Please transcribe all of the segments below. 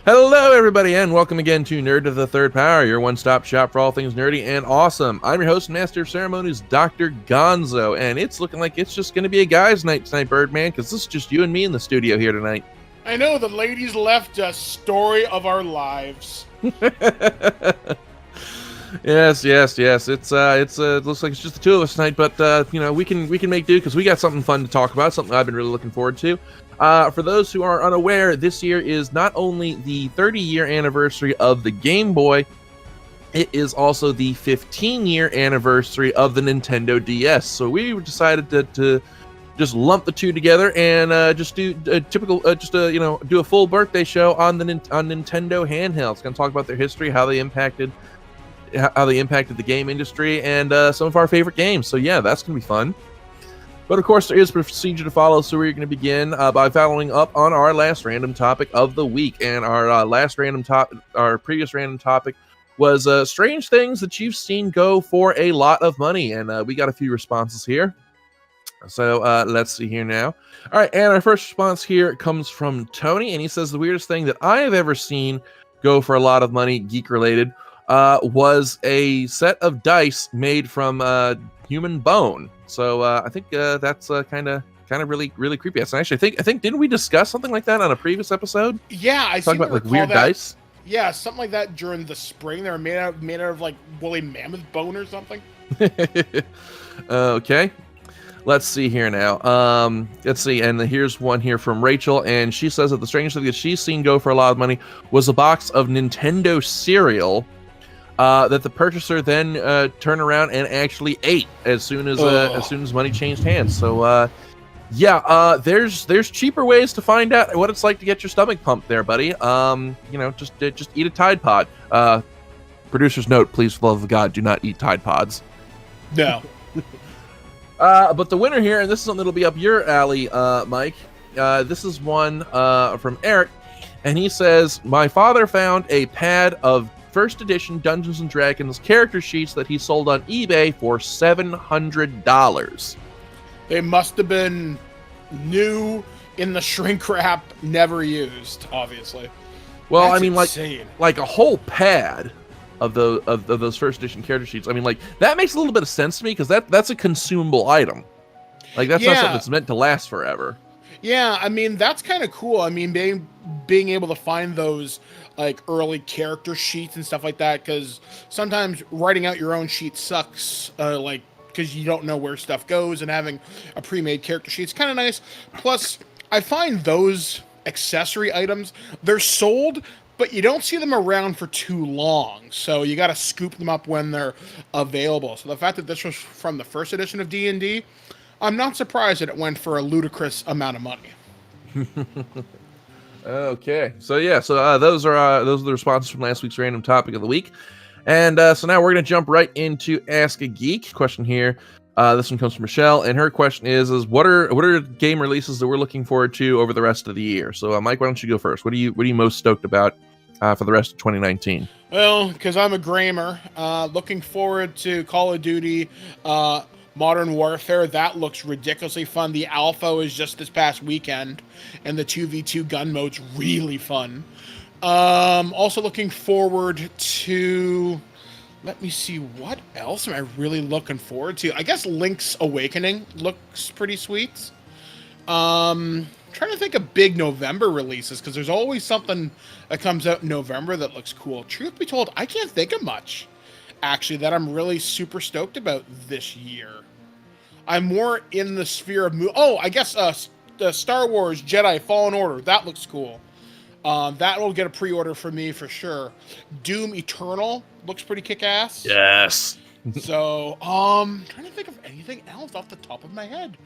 Hello, everybody, and welcome again to Nerd of the Third Power, your one-stop shop for all things nerdy and awesome. I'm your host and master of ceremonies, Dr. Gonzo, and it's looking like it's just going to be a guys' night tonight, Birdman, because this is just you and me in the studio here tonight. I know, the ladies left a story of our lives. Yes. It looks like it's just the two of us tonight, but we can make do because we got something fun to talk about, something I've been really looking forward to. For those who are unaware, this year is not only the 30-year anniversary of the Game Boy, it is also the 15-year anniversary of the Nintendo DS. So we decided to just lump the two together and just do a typical, do a full birthday show on Nintendo handhelds. Going to talk about their history, how they impacted the game industry, and some of our favorite games. So yeah, that's going to be fun. But of course, there is a procedure to follow, so we're going to begin by following up on our last random topic of the week. And our previous random topic was strange things that you've seen go for a lot of money, and we got a few responses here. So let's see here now. All right, and our first response here comes from Tony, and he says the weirdest thing that I have ever seen go for a lot of money, geek related, was a set of dice made from human bone. So I think that's kind of really creepy. And actually, I think didn't we discuss something like that on a previous episode? Yeah, I talking about like weird dice. Yeah, something like that during the spring. They were made out of like woolly mammoth bone or something. Okay. Let's see here now. Let's see, and here's one here from Rachel, and she says that the strangest thing that she's seen go for a lot of money was a box of Nintendo cereal that the purchaser then turned around and actually ate as soon as money changed hands. So there's cheaper ways to find out what it's like to get your stomach pumped there, buddy. Just eat a Tide Pod. Producer's note: please, for the love of God, do not eat Tide Pods. No. But the winner here, and this is something that'll be up your alley, Mike. This is one from Eric, and he says, my father found a pad of first edition Dungeons and Dragons character sheets that he sold on eBay for $700. They must have been new in the shrink wrap, never used, obviously. Well, That's I mean, insane. like a whole pad of those first edition character sheets. I mean, like, that makes a little bit of sense to me because that's a consumable item. Like, that's not something that's meant to last forever. Yeah, I mean, that's kind of cool. I mean, being able to find those like early character sheets and stuff like that, because sometimes writing out your own sheet sucks, because you don't know where stuff goes, and having a pre-made character sheet is kind of nice. Plus, I find those accessory items, they're sold, but you don't see them around for too long, so you got to scoop them up when they're available. So the fact that this was from the first edition of D&D, I'm not surprised that it went for a ludicrous amount of money. Okay, so those are the responses from last week's random topic of the week, and so now we're gonna jump right into Ask a Geek question here. This one comes from Michelle, and her question is what are game releases that we're looking forward to over the rest of the year? So Mike, why don't you go first? What are you most stoked about for the rest of 2019? Well, because I'm a gamer, looking forward to Call of Duty Modern Warfare. That looks ridiculously fun. The alpha was just this past weekend, and the 2v2 gun mode's really fun. Also looking forward to, let me see, what else am I really looking forward to? I guess Link's Awakening looks pretty sweet. Trying to think of big November releases, because there's always something that comes out in November that looks cool. Truth be told, I can't think of much, actually, that I'm really super stoked about this year. I'm more in the sphere of... I guess the Star Wars Jedi Fallen Order. That looks cool. That will get a pre-order for me for sure. Doom Eternal looks pretty kick-ass. Yes. So, trying to think of anything else off the top of my head.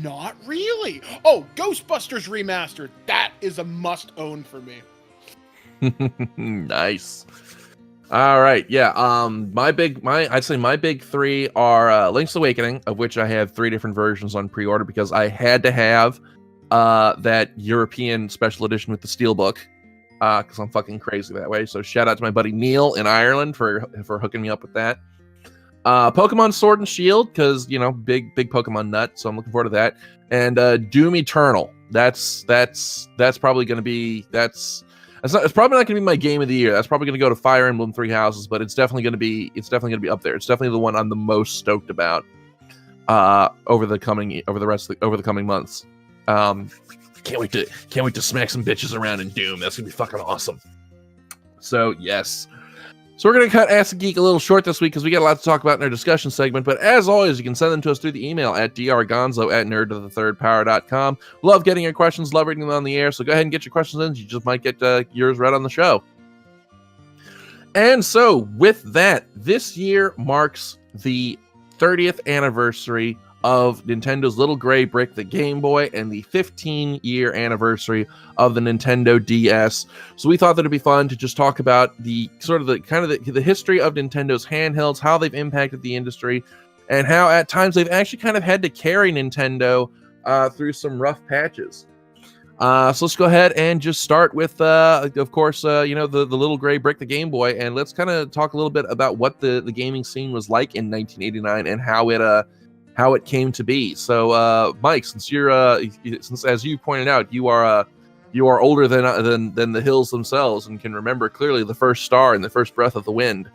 Not really. Oh, Ghostbusters Remastered. That is a must-own for me. Nice. All right, yeah. I'd say my big three are Link's Awakening, of which I have 3 different versions on pre-order because I had to have that European special edition with the steelbook because I'm fucking crazy that way. So shout out to my buddy Neil in Ireland for hooking me up with that. Pokemon Sword and Shield, because big Pokemon nut, so I'm looking forward to that. And Doom Eternal. That's probably going to be It's probably not going to be my game of the year. That's probably going to go to Fire Emblem Three Houses, but it's definitely going to be up there. It's definitely the one I'm the most stoked about over the coming months. Can't wait to smack some bitches around in Doom. That's gonna be fucking awesome. So yes. So we're gonna cut Ask the Geek a little short this week because we got a lot to talk about in our discussion segment. But as always, you can send them to us through the email at drgonzo@nerdtothethirdpower.com. Love getting your questions, love reading them on the air. So go ahead and get your questions in. You just might get yours read on the show. And so with that, this year marks the 30th anniversary of Nintendo's Little Gray Brick, the Game Boy, and the 15-year anniversary of the Nintendo DS. So we thought that it'd be fun to just talk about the history of Nintendo's handhelds, how they've impacted the industry, and how at times they've actually kind of had to carry Nintendo through some rough patches. So let's go ahead and just start with, of course, the Little Gray Brick, the Game Boy, and let's kind of talk a little bit about what the gaming scene was like in 1989 and how it came to be. So, Mike, since as you pointed out, you are older than the hills themselves and can remember clearly the first star and the first breath of the wind.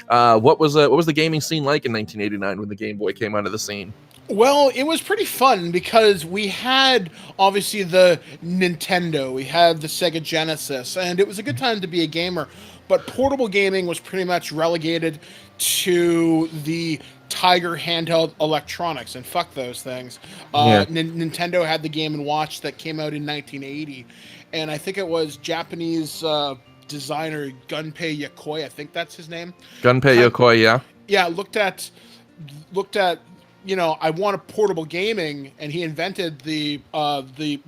What was the gaming scene like in 1989 when the Game Boy came onto the scene? Well, it was pretty fun because we had obviously the Nintendo, we had the Sega Genesis, and it was a good time to be a gamer. But portable gaming was pretty much relegated to the Tiger handheld electronics, and fuck those things. Nintendo had the Game & Watch that came out in 1980, and I think it was Japanese designer Gunpei Yokoi, I think that's his name. Gunpei Yokoi, yeah. Yeah, looked at I want a portable gaming, and he invented the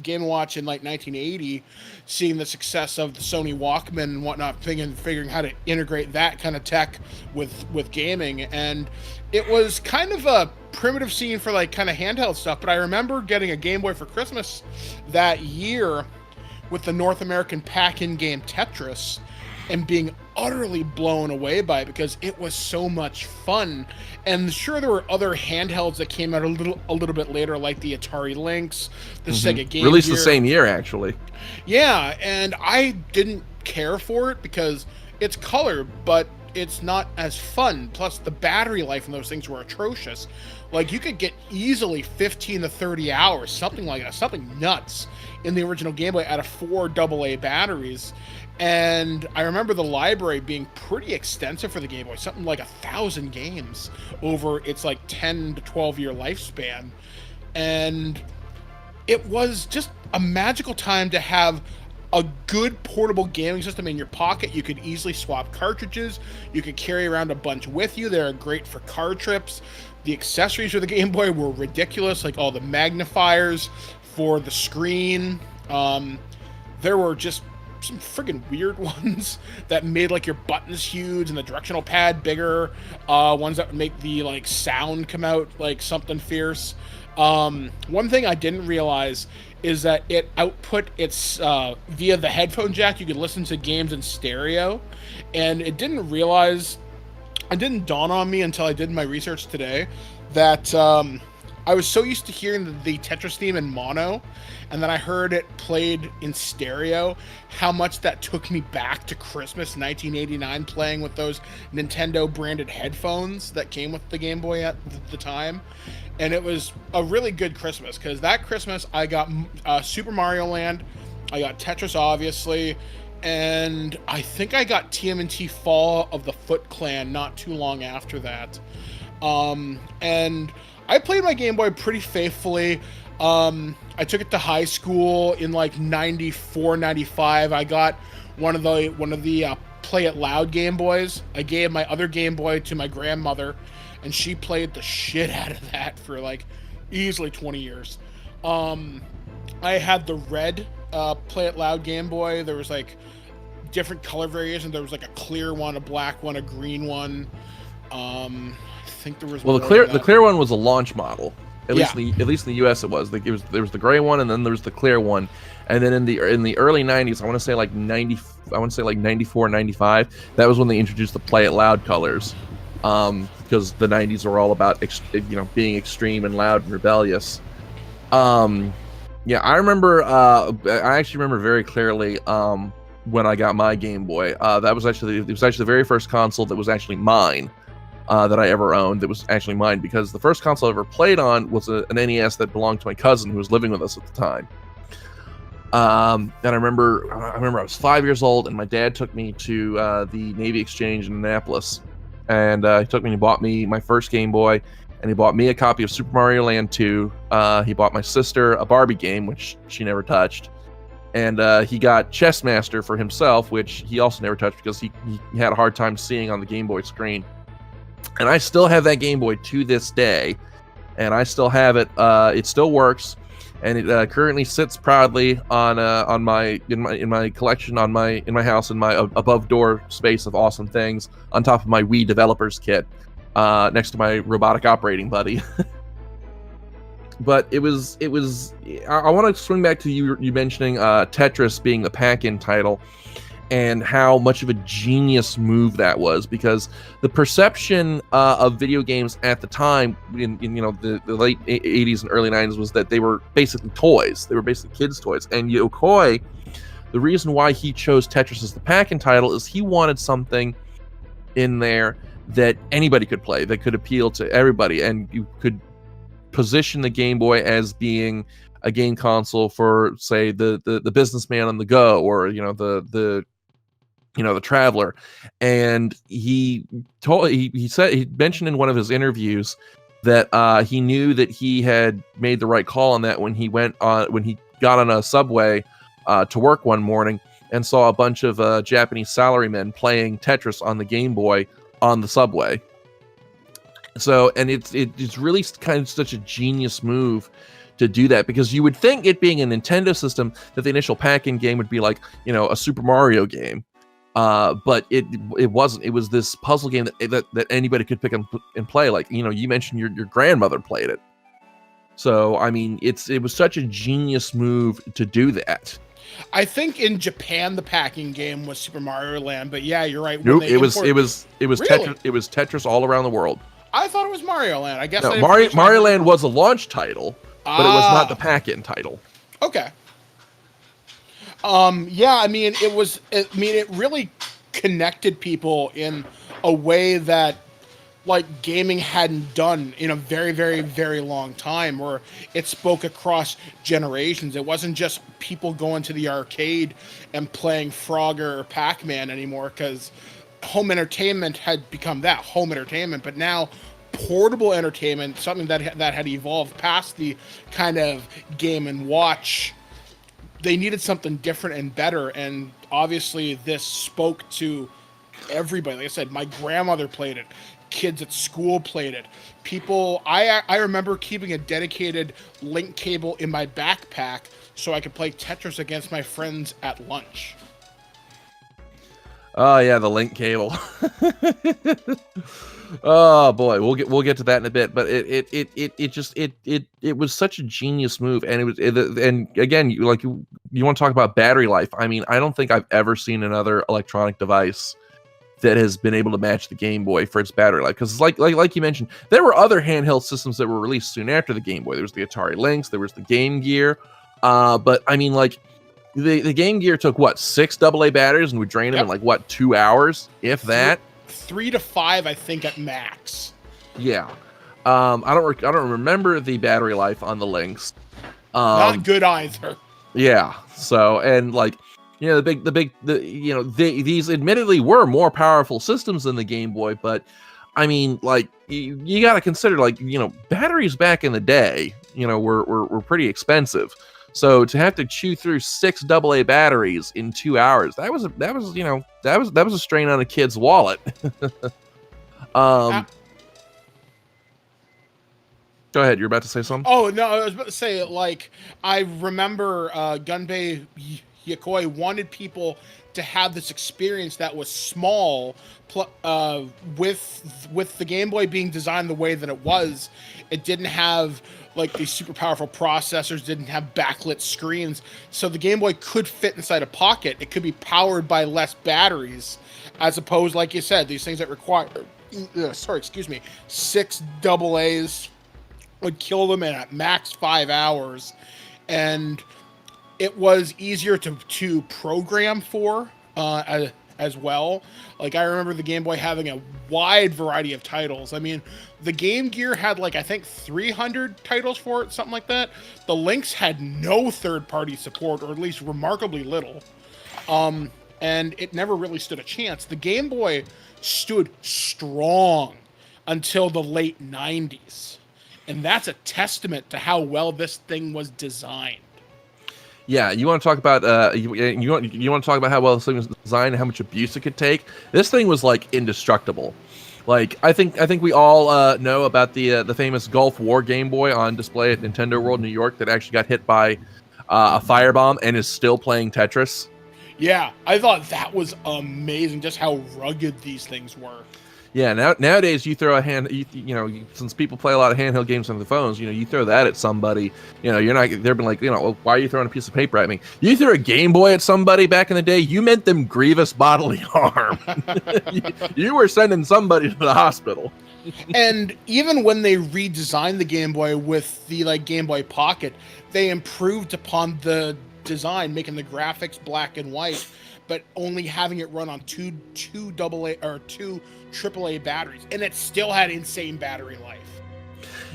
Game & Watch in like 1980, seeing the success of the Sony Walkman and whatnot, figuring how to integrate that kind of tech with gaming. And it was kind of a primitive scene for like kind of handheld stuff, but I remember getting a Game Boy for Christmas that year with the North American pack-in game Tetris and being utterly blown away by it because it was so much fun. And sure, there were other handhelds that came out a little bit later, like the Atari Lynx, the Sega Game released Gear. The same year, actually. Yeah, and I didn't care for it because it's color, but it's not as fun. Plus, the battery life in those things were atrocious. Like, you could get easily 15 to 30 hours, something like that, something nuts, in the original Game Boy out of 4 AA batteries. And I remember the library being pretty extensive for the Game Boy, something like 1,000 games over its like 10 to 12 year lifespan. And it was just a magical time to have a good portable gaming system in your pocket. You could easily swap cartridges. You could carry around a bunch with you. They're great for car trips. The accessories for the Game Boy were ridiculous, like all the magnifiers for the screen. There were just some friggin' weird ones that made like your buttons huge and the directional pad bigger. Ones that would make the like sound come out like something fierce. One thing I didn't realize is that it output its via the headphone jack. You could listen to games in stereo, and it didn't dawn on me until I did my research today that I was so used to hearing the Tetris theme in mono, and then I heard it played in stereo, how much that took me back to Christmas 1989 playing with those Nintendo branded headphones that came with the Game Boy at the time. And it was a really good Christmas, because that Christmas I got Super Mario Land, I got Tetris obviously, and I think I got TMNT Fall of the Foot Clan not too long after that. And I played my Game Boy pretty faithfully. I took it to high school in like 94, 95. I got one of the Play It Loud Game Boys. I gave my other Game Boy to my grandmother, and she played the shit out of that for like easily 20 years. I had the red Play It Loud Game Boy. There was like different color variations. There was like a clear one, a black one, a green one. I think there was the clear one was a launch model. At least in the US it was. There was the gray one, and then there was the clear one. And then in the early 90s, I want to say like 94, 95, that was when they introduced the Play It Loud colors. Because the 90s were all about being extreme and loud and rebellious. I remember I actually remember very clearly when I got my Game Boy. It was actually the very first console that was actually mine, that I ever owned. That was actually mine, because the first console I ever played on was an NES that belonged to my cousin who was living with us at the time. And I remember I was 5 years old, and my dad took me to the Navy Exchange in Annapolis, and he took me and bought me my first Game Boy, and he bought me a copy of Super Mario Land 2. He bought my sister a Barbie game, which she never touched, and he got Chess Master for himself, which he also never touched because he had a hard time seeing on the Game Boy screen. And I still have that Game Boy to this day, and I still have it. It still works, and it currently sits proudly on my collection in my house, in my above door space of awesome things, on top of my Wii developers kit, next to my robotic operating buddy. But it was. I want to swing back to you mentioning Tetris being the pack-in title, and how much of a genius move that was, because the perception of video games at the time, in the late 80s and early 90s, was that they were basically toys. They were basically kids' toys. And Yokoi, the reason why he chose Tetris as the pack-in title is he wanted something in there that anybody could play, that could appeal to everybody, and you could position the Game Boy as being a game console for, say, the businessman on the go, or the traveler. And he mentioned in one of his interviews that he knew that he had made the right call on that when he got on a subway to work one morning and saw a bunch of Japanese salarymen playing Tetris on the Game Boy on the subway. So, and it's really kind of such a genius move to do that, because you would think, it being a Nintendo system, that the initial pack-in game would be like, a Super Mario game. But it wasn't. It was this puzzle game that anybody could pick and play. Like, you mentioned your grandmother played it. So, I mean, it was such a genius move to do that. I think in Japan the packing game was Super Mario Land, but yeah, you're right. Nope, it was really? Tetris. It was Tetris all around the world. I thought it was Mario Land. I guess no, Mario Land was a launch title, but it was not the pack-in title. Okay. Yeah, I mean, it really connected people in a way that, like, gaming hadn't done in a very, very, very long time, where it spoke across generations. It wasn't just people going to the arcade and playing Frogger or Pac-Man anymore, because home entertainment had become that, home entertainment. But now portable entertainment, something that had evolved past the kind of game and watch. They needed something different and better, and obviously this spoke to everybody. Like I said, my grandmother played it. Kids at school played it. People, I remember keeping a dedicated link cable in my backpack so I could play Tetris against my friends at lunch. Oh yeah, the link cable. Oh boy, we'll get to that in a bit. But it was such a genius move, and and again, you want to talk about battery life. I mean, I don't think I've ever seen another electronic device that has been able to match the Game Boy for its battery life. Because like you mentioned, there were other handheld systems that were released soon after the Game Boy. There was the Atari Lynx, there was the Game Gear, but I mean, like, the Game Gear took 6 AA batteries and would drain them in 2 hours, if that. 3 to 5, I think, at max. Yeah. I don't remember the battery life on the Lynx. Not good either. Yeah. So, and these admittedly were more powerful systems than the Game Boy, but I mean, you got to consider, batteries back in the day, were pretty expensive. So to have to chew through 6 AA batteries in 2 hours, that was a strain on a kid's wallet. Go ahead. You're about to say something? Oh no, I was about to say, I remember Gunpei Yokoi wanted people to have this experience that was small, with the Game Boy being designed the way that it was. It didn't have these super powerful processors, didn't have backlit screens, so the Game Boy could fit inside a pocket. It could be powered by less batteries, as opposed, like you said, these things that require 6 AA's would kill them in at max 5 hours. And it was easier to program for as well. Like, I remember the Game Boy having a wide variety of titles. I mean, the Game Gear had, like, I think 300 titles for it, something like that. The Lynx had no third-party support, or at least remarkably little. And it never really stood a chance. The Game Boy stood strong until the late 90s. And that's a testament to how well this thing was designed. Yeah, you want to talk about you want to talk about how well this thing was designed and how much abuse it could take. This thing was like indestructible. Like I think we all know about the famous Gulf War Game Boy on display at Nintendo World New York that actually got hit by a firebomb and is still playing Tetris. Yeah, I thought that was amazing, just how rugged these things were. Yeah, nowadays you throw since people play a lot of handheld games on the phones, you throw that at somebody, you're not, they've been like, well, why are you throwing a piece of paper at me? You threw a Game Boy at somebody back in the day, you meant them grievous bodily harm. you were sending somebody to the hospital. And even when they redesigned the Game Boy with the Game Boy Pocket, they improved upon the design, making the graphics black and white, but only having it run on two AAA batteries, and it still had insane battery life.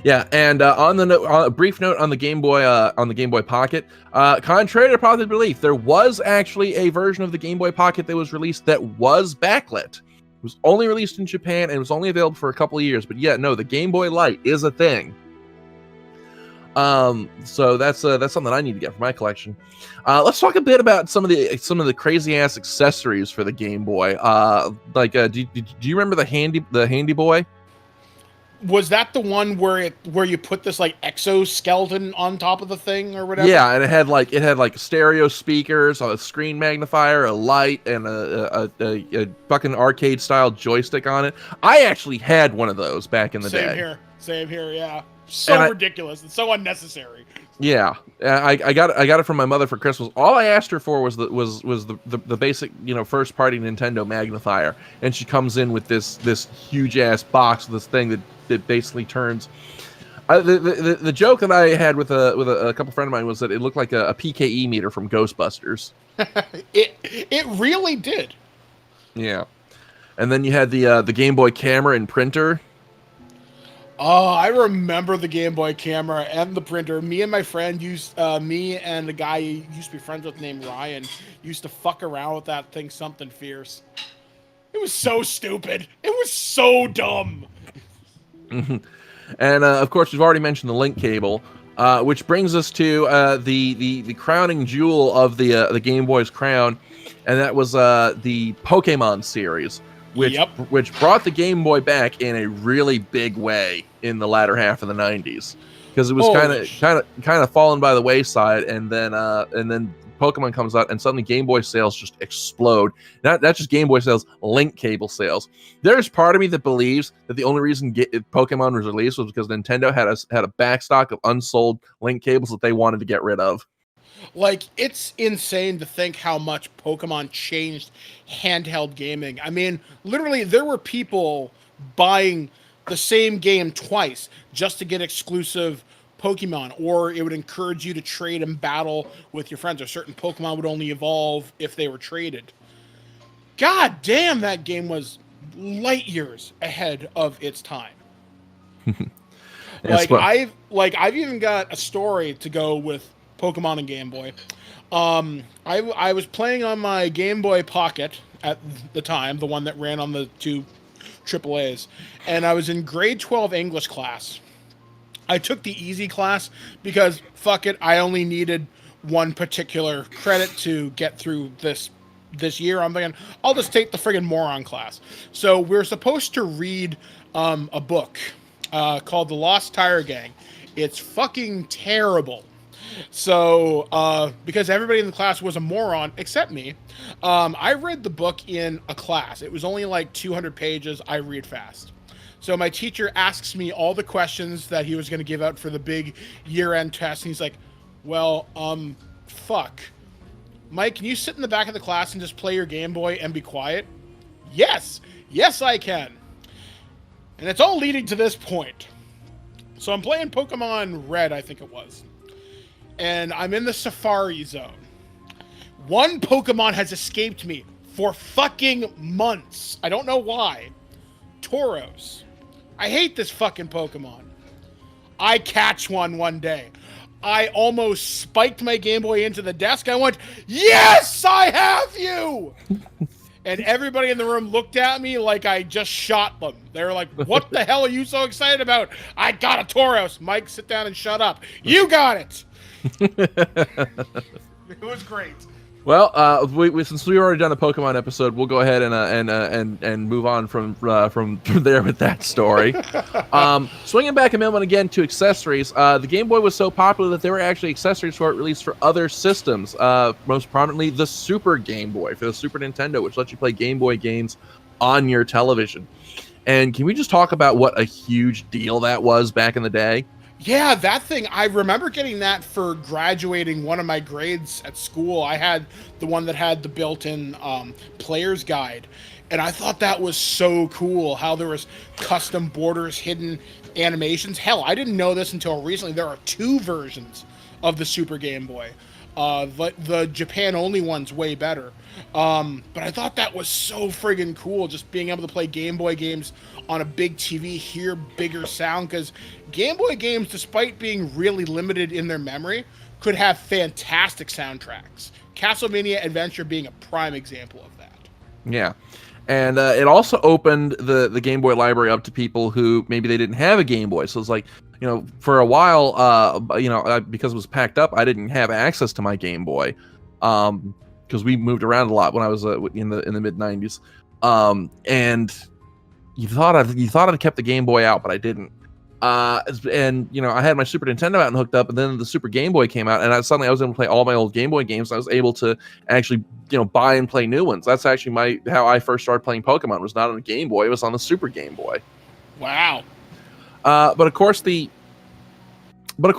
Yeah, and on a brief note on the Game Boy Pocket, contrary to popular belief, there was actually a version of the Game Boy Pocket that was released that was backlit. It was only released in Japan and it was only available for a couple of years. But yeah, no, the Game Boy Light is a thing. So that's something I need to get for my collection. Let's talk a bit about some of the crazy ass accessories for the Game Boy. Do you remember the Handy Boy? Was that the one where you put this exoskeleton on top of the thing or whatever? Yeah, and it had stereo speakers, a screen magnifier, a light, and a fucking arcade style joystick on it. I actually had one of those back in the day. Same here, yeah. So ridiculous and so unnecessary. Yeah, I got it from my mother for Christmas. All I asked her for was the basic first party Nintendo magnifier, and she comes in with this huge ass box, this thing that basically turns. The joke that I had with a couple friend of mine was that it looked like a PKE meter from Ghostbusters. it really did. Yeah, and then you had the Game Boy camera and printer. Oh, I remember the Game Boy camera and the printer. Me and my friend me and the guy you used to be friends with named Ryan used to fuck around with that thing something fierce. It was so stupid. It was so dumb. And of course, we've already mentioned the link cable, which brings us to the crowning jewel of the Game Boy's crown, and that was the Pokemon series. Which brought the Game Boy back in a really big way in the latter half of the 90s, because it was kind of fallen by the wayside, and then Pokemon comes out and suddenly Game Boy sales just explode. Not just Game Boy sales, link cable sales. There's part of me that believes that the only reason Pokemon was released was because Nintendo had a backstock of unsold link cables that they wanted to get rid of. It's insane to think how much Pokemon changed handheld gaming. I mean, literally, there were people buying the same game twice just to get exclusive Pokemon, or it would encourage you to trade and battle with your friends, or certain Pokemon would only evolve if they were traded. God damn, that game was light years ahead of its time. I've even got a story to go with Pokemon and Game Boy. I was playing on my Game Boy Pocket at the time, the one that ran on the two AAAs, and I was in grade 12 English class. I took the easy class because, fuck it, I only needed one particular credit to get through this year. I'm thinking, I'll just take the friggin' moron class. So we're supposed to read a book called The Lost Tire Gang. It's fucking terrible. So, because everybody in the class was a moron except me, I read the book in a class. It was only 200 pages. I read fast. So my teacher asks me all the questions that he was going to give out for the big year-end test. And he's like, well, fuck. Mike, can you sit in the back of the class and just play your Game Boy and be quiet? Yes, I can. And it's all leading to this point. So I'm playing Pokemon Red, I think it was. And I'm in the Safari Zone. One Pokemon has escaped me for fucking months. I don't know why. Tauros. I hate this fucking Pokemon. I catch one day. I almost spiked my Game Boy into the desk. I went, yes, I have you! And everybody in the room looked at me like I just shot them. They were like, what the hell are you so excited about? I got a Tauros. Mike, sit down and shut up. You got it! It was great. Well, since we've already done a Pokemon episode, we'll go ahead and move on from there with that story. Swinging back a moment again to accessories, the Game Boy was so popular that there were actually accessories for it released for other systems. Most prominently, the Super Game Boy for the Super Nintendo, which lets you play Game Boy games on your television. And can we just talk about what a huge deal that was back in the day? Yeah, that thing, I remember getting that for graduating one of my grades at school. I had the one that had the built-in player's guide, and I thought that was so cool, how there was custom borders, hidden animations. Hell, I didn't know this until recently. There are 2 versions of the Super Game Boy. The Japan-only one's way better. But I thought that was so friggin' cool, just being able to play Game Boy games on a big TV, hear bigger sound, because Game Boy games, despite being really limited in their memory, could have fantastic soundtracks. Castlevania Adventure being a prime example of that. Yeah. And it also opened the Game Boy library up to people who maybe they didn't have a Game Boy. So it's like, for a while, because it was packed up, I didn't have access to my Game Boy, because we moved around a lot when I was in the mid '90s. And you thought I'd kept the Game Boy out, but I didn't. And I had my Super Nintendo out and hooked up, and then the Super Game Boy came out, and suddenly I was able to play all my old Game Boy games. And I was able to actually, buy and play new ones. That's actually how I first started playing Pokemon. Was not on a Game Boy; it was on the Super Game Boy. Wow. But of course, the rule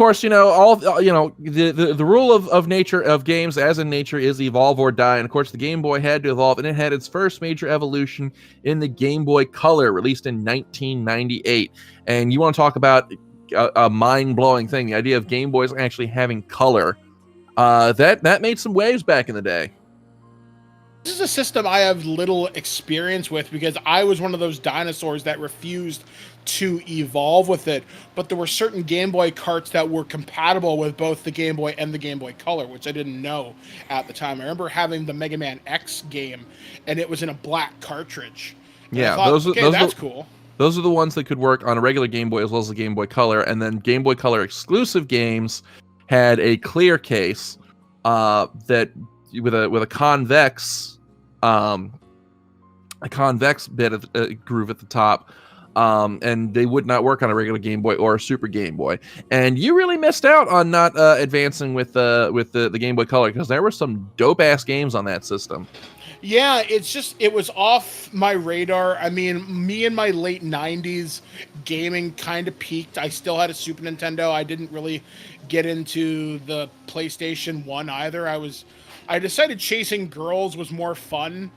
of nature of games, as in nature, is evolve or die. And of course, the Game Boy had to evolve, and it had its first major evolution in the Game Boy Color, released in 1998. And you want to talk about a mind-blowing thing, the idea of Game Boys actually having color, that made some waves back in the day. This is a system I have little experience with, because I was one of those dinosaurs that refused to evolve with it. But there were certain Game Boy carts that were compatible with both the Game Boy and the Game Boy Color, which I didn't know at the time. I remember having the Mega Man X game, and it was in a black cartridge. And yeah, I thought, that's cool. Those are the ones that could work on a regular Game Boy as well as the Game Boy Color. And then Game Boy Color exclusive games had a clear case that with a convex bit of groove at the top, and they would not work on a regular Game Boy or a Super Game Boy. And you really missed out on not advancing with the Game Boy Color, because there were some dope ass games on that system. Yeah, it was off my radar. I mean, me in my late 90s, gaming kind of peaked. I still had a Super Nintendo. I didn't really get into the PlayStation 1 either. I decided chasing girls was more fun.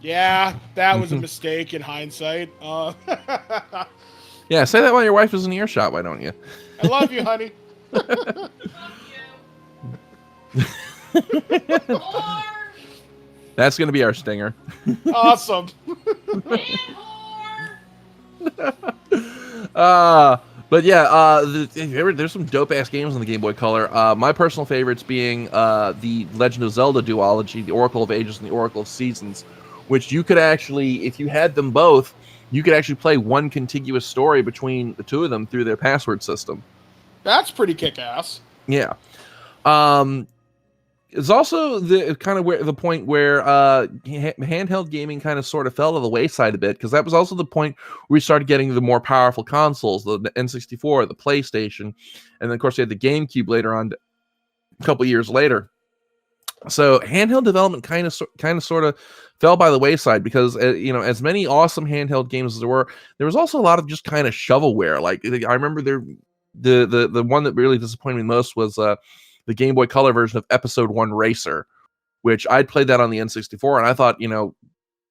Yeah, that was a mistake in hindsight. Yeah, say that while your wife is in earshot, why don't you? I love you, honey. Love you. That's going to be our stinger. Awesome. But yeah, there's some dope ass games on the Game Boy Color. My personal favorites being the Legend of Zelda duology, the Oracle of Ages and the Oracle of Seasons, which you could actually, if you had them both, you could actually play one contiguous story between the two of them through their password system. That's pretty kick-ass. Yeah. It's also the point where handheld gaming kind of sort of fell to the wayside a bit, because that was also the point where we started getting the more powerful consoles, the N64, the PlayStation, and then of course you had the GameCube later on, a couple years later. So handheld development kind of sort of fell by the wayside, because as many awesome handheld games as there was also a lot of just kind of shovelware. Like I remember the one that really disappointed me most was the Game Boy Color version of Episode 1 Racer, which I'd played that on the N64, and I thought,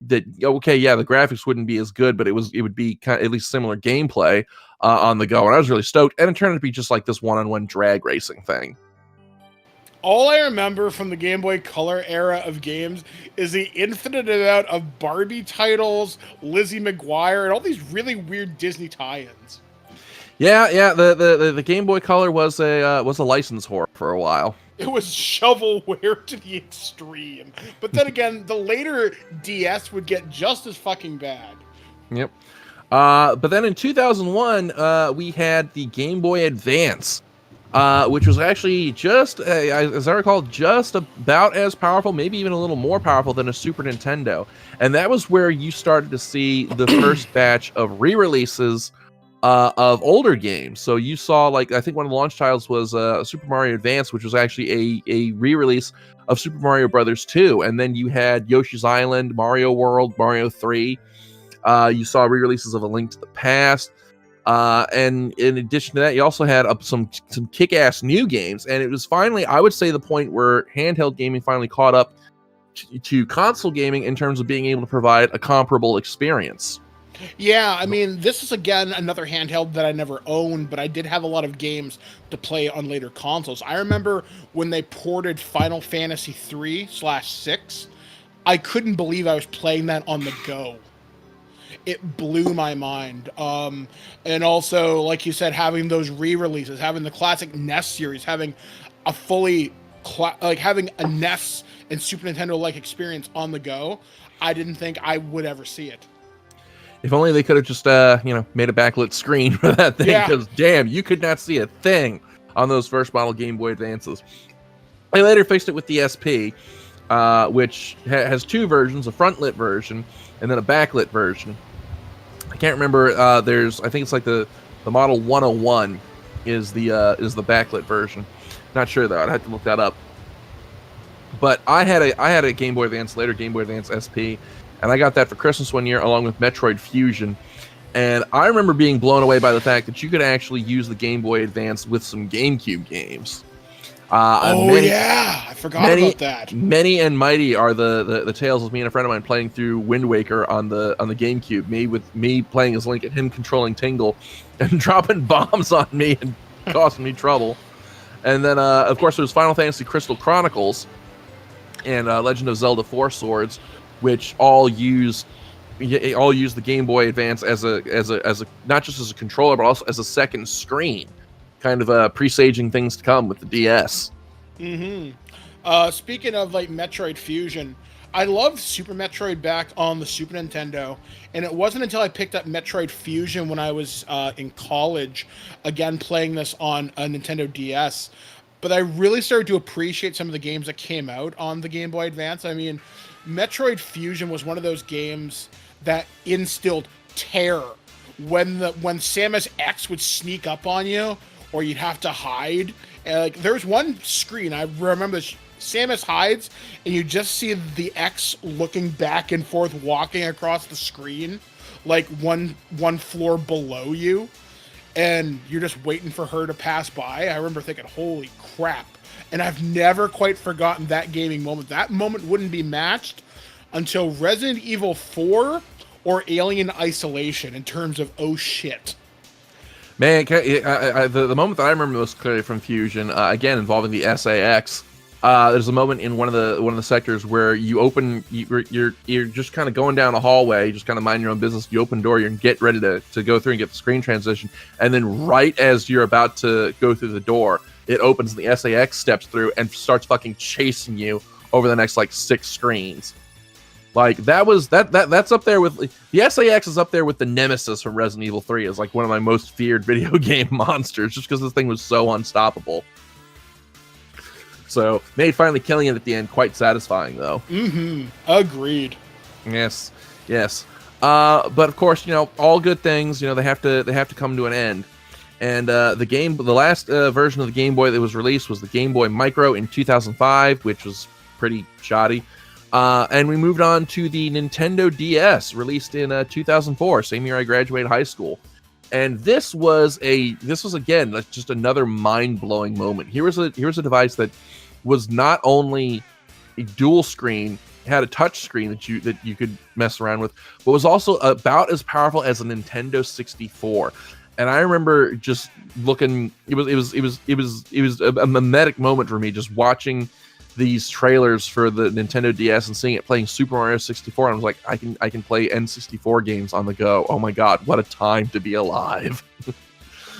that, okay, yeah, the graphics wouldn't be as good, but it would be kind of at least similar gameplay on the go, and I was really stoked, and it turned out to be just like this one-on-one drag racing thing. All I remember from the Game Boy Color era of games is the infinite amount of Barbie titles, Lizzie McGuire, and all these really weird Disney tie-ins. Yeah. The Game Boy Color was a license whore for a while. It was shovelware to the extreme. But then again, the later DS would get just as fucking bad. Yep. But then in 2001, we had the Game Boy Advance, which was actually just, as I recall, just about as powerful, maybe even a little more powerful than a Super Nintendo. And that was where you started to see the first batch of re-releases of older games. So you saw, like, I think one of the launch titles was Super Mario Advance, which was actually a re-release of Super Mario Brothers 2. And then you had Yoshi's Island, Mario World, Mario 3. You saw re-releases of A Link to the Past. And in addition to that, you also had some kick-ass new games. And it was finally, I would say, the point where handheld gaming finally caught up to console gaming in terms of being able to provide a comparable experience. Yeah, I mean, this is, again, another handheld that I never owned, but I did have a lot of games to play on later consoles. I remember when they ported Final Fantasy 3/6, I couldn't believe I was playing that on the go. It blew my mind. And also, like you said, having those re-releases, having the classic NES series, having a fully, having a NES and Super Nintendo-like experience on the go, I didn't think I would ever see it. If only they could have just, made a backlit screen for that thing, because damn, you could not see a thing on those first model Game Boy Advances. They later fixed it with the SP, which has two versions, a front-lit version and then a backlit version. I can't remember. I think it's like the model 101 is the backlit version. Not sure though. I'd have to look that up. But I had a Game Boy Advance, later Game Boy Advance SP, and I got that for Christmas one year along with Metroid Fusion. And I remember being blown away by the fact that you could actually use the Game Boy Advance with some GameCube games. I forgot about that. Many and mighty are the tales of me and a friend of mine playing through Wind Waker on the GameCube. Me playing as Link and him controlling Tingle, and dropping bombs on me and causing me trouble. And then of course there was Final Fantasy Crystal Chronicles and Legend of Zelda Four Swords, which all use the Game Boy Advance as a not just as a controller but also as a second screen, kind of presaging things to come with the DS. Speaking of like Metroid Fusion, I loved Super Metroid back on the Super Nintendo, and it wasn't until I picked up Metroid Fusion when I was in college, again playing this on a Nintendo DS, but I really started to appreciate some of the games that came out on the Game Boy Advance. I mean, Metroid Fusion was one of those games that instilled terror. When Samus X would sneak up on you, or you'd have to hide. And like, there's one screen, I remember this, Samus hides, and you just see the X looking back and forth, walking across the screen, like one floor below you, and you're just waiting for her to pass by. I remember thinking, holy crap. And I've never quite forgotten that gaming moment. That moment wouldn't be matched until Resident Evil 4 or Alien Isolation in terms of, oh shit. Man, the moment that I remember most clearly from Fusion, again involving the SAX, there's a moment in one of the sectors where you're just kind of going down a hallway, just kind of mind your own business. You open the door, you get ready to go through and get the screen transition, and then right as you're about to go through the door, it opens and the SAX steps through and starts fucking chasing you over the next like 6 screens. Like that's up there with the SAX is up there with the Nemesis from Resident Evil 3 as like one of my most feared video game monsters, just because this thing was so unstoppable. So made finally killing it at the end quite satisfying though. Agreed. Yes. But of course, all good things, they have to come to an end. And the last version of the Game Boy that was released was the Game Boy Micro in 2005, which was pretty shoddy. And we moved on to the Nintendo DS, released in 2004, same year I graduated high school. And this was again just another mind-blowing moment. Here was a device that was not only a dual screen, it had a touch screen that you could mess around with, but was also about as powerful as a Nintendo 64. And I remember just looking. It was a mimetic moment for me, just watching these trailers for the Nintendo DS and seeing it playing Super Mario 64. And I was like, I can play N64 games on the go. Oh my god, what a time to be alive!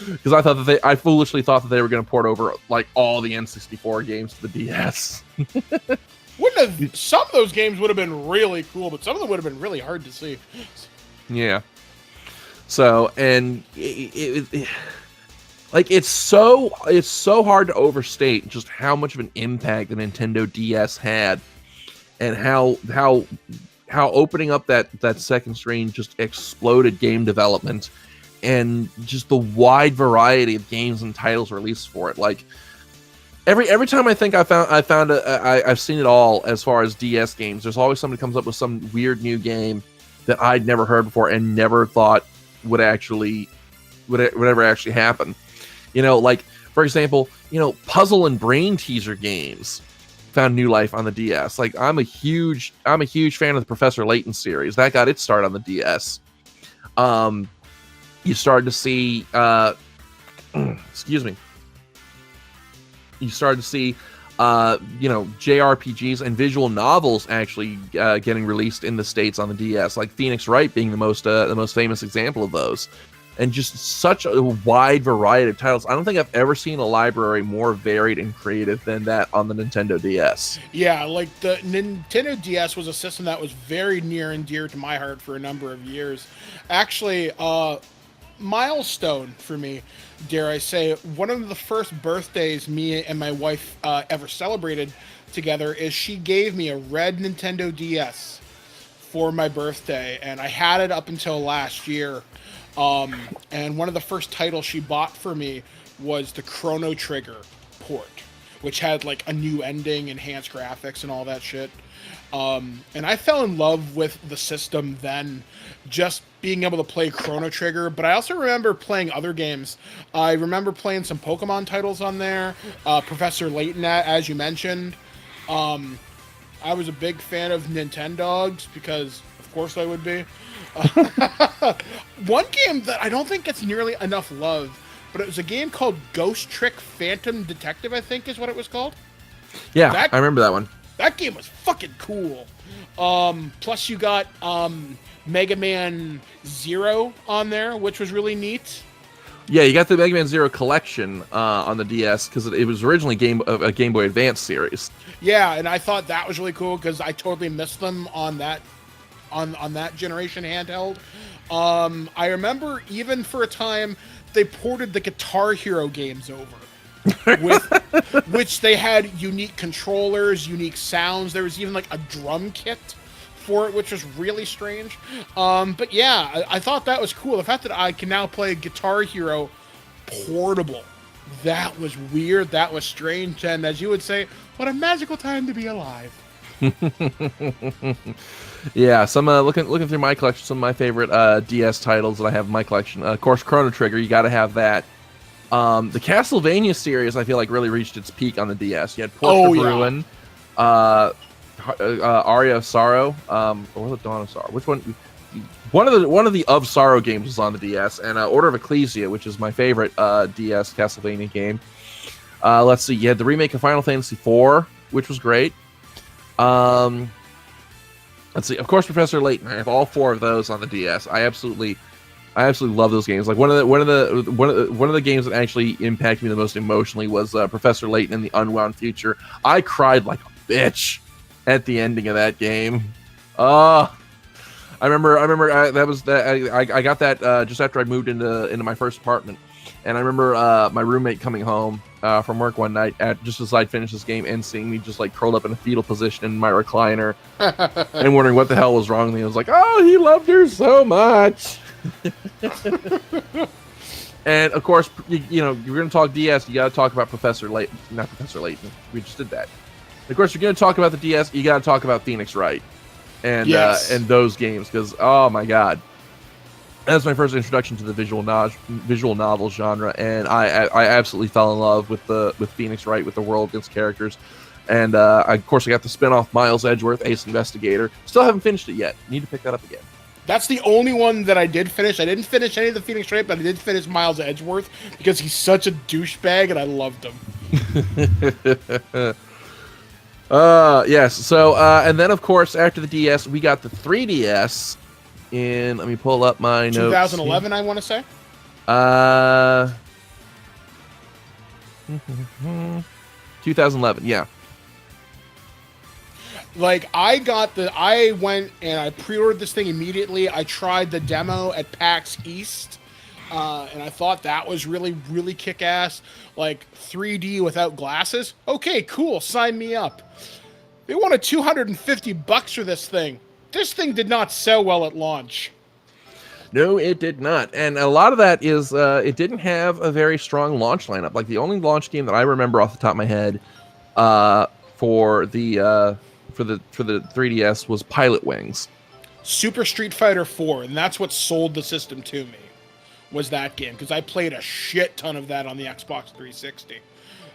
Because I foolishly thought that they were going to port over like all the N64 games to the DS. Some of those games would have been really cool, but some of them would have been really hard to see. Yeah. So, and it's so hard to overstate just how much of an impact the Nintendo DS had, and how opening up that second screen just exploded game development, and just the wide variety of games and titles released for it. Like every time I think I've seen it all as far as DS games, there's always somebody comes up with some weird new game that I'd never heard before and never thought would ever actually happen. Like for example, puzzle and brain teaser games found new life on the DS. Like I'm a huge fan of the Professor Layton series. That got its start on the DS. You started to see excuse me. You started to see JRPGs and visual novels actually getting released in the States on the DS, like Phoenix Wright being the most famous example of those. And just such a wide variety of titles. I don't think I've ever seen a library more varied and creative than that on the Nintendo DS. Yeah, like the Nintendo DS was a system that was very near and dear to my heart for a number of years. Actually, milestone for me, dare I say. One of the first birthdays me and my wife ever celebrated together is she gave me a red Nintendo DS for my birthday, and I had it up until last year. And one of the first titles she bought for me was the Chrono Trigger port, which had like a new ending, enhanced graphics, and all that shit. And I fell in love with the system then, just being able to play Chrono Trigger. But I also remember playing other games. I remember playing some Pokemon titles on there, Professor Layton, as you mentioned. I was a big fan of Nintendogs because, of course, I would be. One game that I don't think gets nearly enough love, but it was a game called Ghost Trick Phantom Detective, I think is what it was called. Yeah, I remember that one. That game was fucking cool. Plus you got Mega Man Zero on there, which was really neat. Yeah, you got the Mega Man Zero collection on the DS because it was originally a Game Boy Advance series. Yeah, and I thought that was really cool because I totally missed them on that generation handheld. I remember even for a time they ported the Guitar Hero games over, with which they had unique controllers, unique sounds. There was even like a drum kit for it, which was really strange. But yeah, I thought that was cool. The fact that I can now play Guitar Hero portable, that was weird, that was strange, and as you would say, what a magical time to be alive. Yeah, some looking through my collection, some of my favorite DS titles that I have in my collection. Of course, Chrono Trigger, you got to have that. The Castlevania series, I feel like, really reached its peak on the DS. You had Portrait of Ruin, Aria of Sorrow, or the Dawn of Sorrow. Which one? One of the of Sorrow games was on the DS, and Order of Ecclesia, which is my favorite DS Castlevania game. Let's see, you had the remake of Final Fantasy IV, which was great. Let's see. Of course, Professor Layton. I have all four of those on the DS. I absolutely love those games. Like one of the games that actually impacted me the most emotionally was Professor Layton in the Unwound Future. I cried like a bitch at the ending of that game. I remember that was that I got that just after I moved into my first apartment, and I remember my roommate coming home from work one night just as I'd finished this game and seeing me just like curled up in a fetal position in my recliner and wondering what the hell was wrong with me. I was like, oh, he loved her so much. And of course, you're going to talk DS, you got to talk about Professor Layton. Not Professor Layton. We just did that. Of course, you're going to talk about the DS, you got to talk about Phoenix Wright and and those games, because oh my god, that's my first introduction to the visual novel genre, and I absolutely fell in love with Phoenix Wright, with the world, its characters, and of course I got the spin-off Miles Edgeworth, Ace Investigator. Still haven't finished it yet. Need to pick that up again. That's the only one that I did finish. I didn't finish any of the Phoenix Wright, but I did finish Miles Edgeworth because he's such a douchebag and I loved him. Yes. So, and then of course, after the DS, we got the 3DS in, let me pull up my notes. 2011, I want to say. 2011, yeah. Like, I went and I pre-ordered this thing immediately. I tried the demo at PAX East, and I thought that was really, really kick-ass. Like, 3D without glasses? Okay, cool, sign me up. They wanted $250 for this thing. This thing did not sell well at launch. No, it did not. And a lot of that is it didn't have a very strong launch lineup. Like, the only launch game that I remember off the top of my head for the 3DS was Pilot Wings. Super Street Fighter 4, and that's what sold the system to me, was that game, because I played a shit ton of that on the Xbox 360.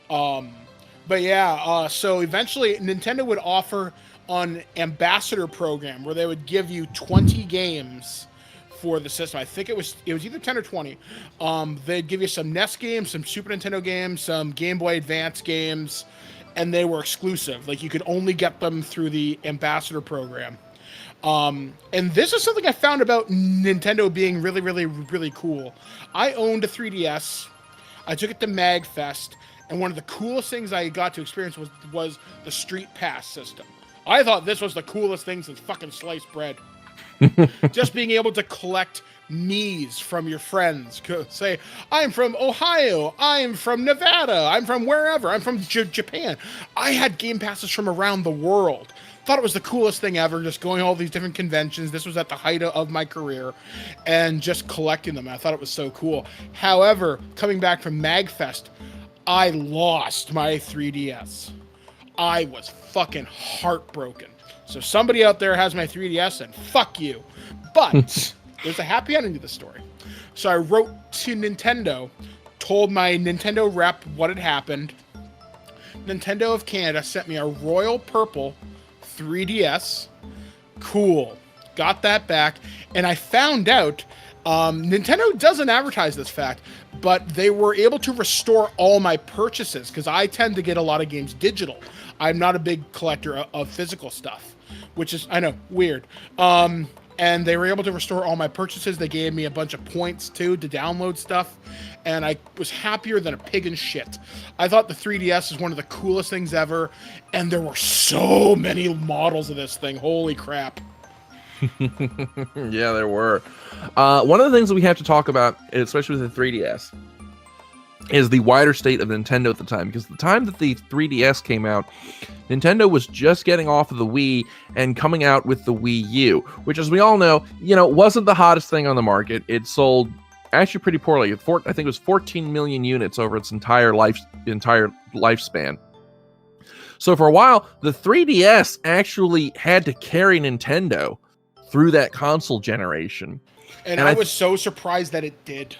But yeah, so eventually Nintendo would offer an ambassador program where they would give you 20 games for the system. I think it was either 10 or 20. They'd give you some NES games, some Super Nintendo games, some Game Boy Advance games, and they were exclusive. Like, you could only get them through the ambassador program. And this is something I found about Nintendo being really, really, really cool. I owned a 3DS. I took it to MagFest, and one of the coolest things I got to experience was the Street Pass system. I thought this was the coolest thing since fucking sliced bread. Just being able to collect Mii's from your friends. Say, I'm from Ohio, I'm from Nevada, I'm from wherever, I'm from Japan. I had game passes from around the world. Thought it was the coolest thing ever, just going to all these different conventions. This was at the height of my career, and just collecting them. I thought it was so cool. However, coming back from MagFest, I lost my 3DS. I was fucking heartbroken. So somebody out there has my 3DS, and fuck you. But there's a happy ending to the story. So I wrote to Nintendo, told my Nintendo rep what had happened. Nintendo of Canada sent me a royal purple 3DS. Cool. Got that back. And I found out Nintendo doesn't advertise this fact, but they were able to restore all my purchases because I tend to get a lot of games digital. I'm not a big collector of physical stuff, which is, I know, weird. And they were able to restore all my purchases. They gave me a bunch of points, too, to download stuff. And I was happier than a pig in shit. I thought the 3DS is one of the coolest things ever. And there were so many models of this thing. Holy crap. Yeah, there were. One of the things that we have to talk about, especially with the 3DS, is the wider state of Nintendo at the time. Because the time that the 3DS came out, Nintendo was just getting off of the Wii and coming out with the Wii U, which, as we all know, wasn't the hottest thing on the market. It sold actually pretty poorly. I think it was 14 million units over its entire lifespan. So for a while, the 3DS actually had to carry Nintendo through that console generation. And I was so surprised that it did.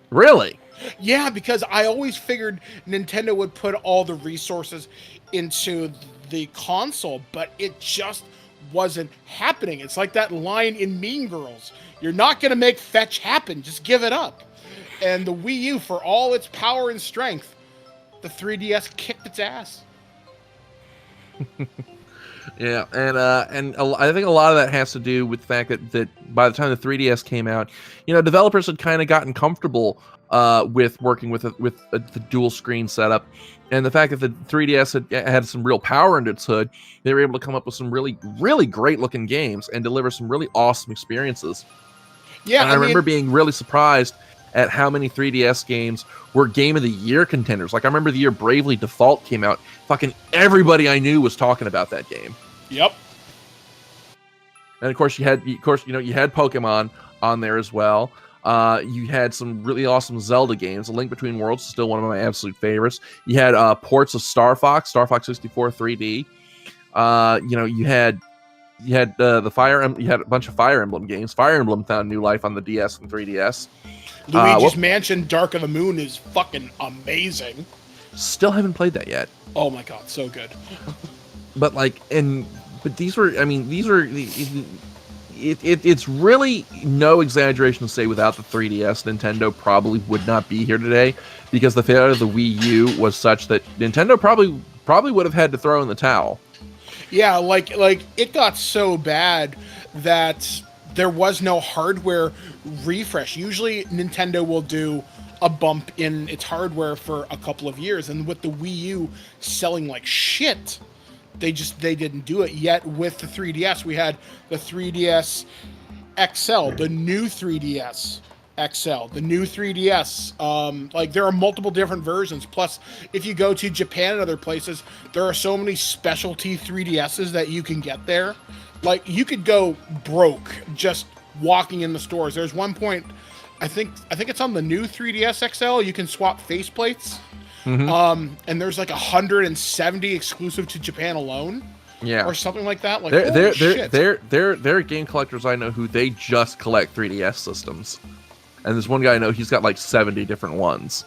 Really? Yeah, because I always figured Nintendo would put all the resources into the console, but it just wasn't happening. It's like that line in Mean Girls. You're not going to make fetch happen. Just give it up. And the Wii U, for all its power and strength, the 3DS kicked its ass. Yeah, and I think a lot of that has to do with the fact that by the time the 3DS came out, developers had kind of gotten comfortable with working with the dual screen setup, and the fact that the 3DS had some real power into its hood. They were able to come up with some really, really great looking games and deliver some really awesome experiences. Yeah, and I remember being really surprised at how many 3DS games were Game of the Year contenders. Like, I remember the year Bravely Default came out. Fucking everybody I knew was talking about that game. Yep. And of course, you had Pokemon on there as well. You had some really awesome Zelda games. A Link Between Worlds is still one of my absolute favorites. You had ports of Star Fox 64 3D. You had the Fire Emblem. You had a bunch of Fire Emblem games. Fire Emblem found new life on the DS and 3DS. Luigi's Mansion Dark of the Moon is fucking amazing. Still haven't played that yet. Oh my god, so good. But these were it's really no exaggeration to say without the 3DS, Nintendo probably would not be here today, because the failure of the Wii U was such that Nintendo probably would have had to throw in the towel. Yeah, like it got so bad that there was no hardware refresh. Usually Nintendo will do a bump in its hardware for a couple of years, and with the Wii U selling like shit, they didn't do it. Yet with the 3DS, we had the 3DS XL, the new 3DS XL, the new 3DS. Like there are multiple different versions. Plus, if you go to Japan and other places, there are so many specialty 3DSs that you can get there. Like you could go broke just walking in the stores. There's one point, I think it's on the new 3DS XL. You can swap faceplates. Mm-hmm. And there's like 170 exclusive to Japan alone. Yeah, or something like that. Like there are game collectors I know who they just collect 3DS systems, and there's one guy I know, he's got like 70 different ones.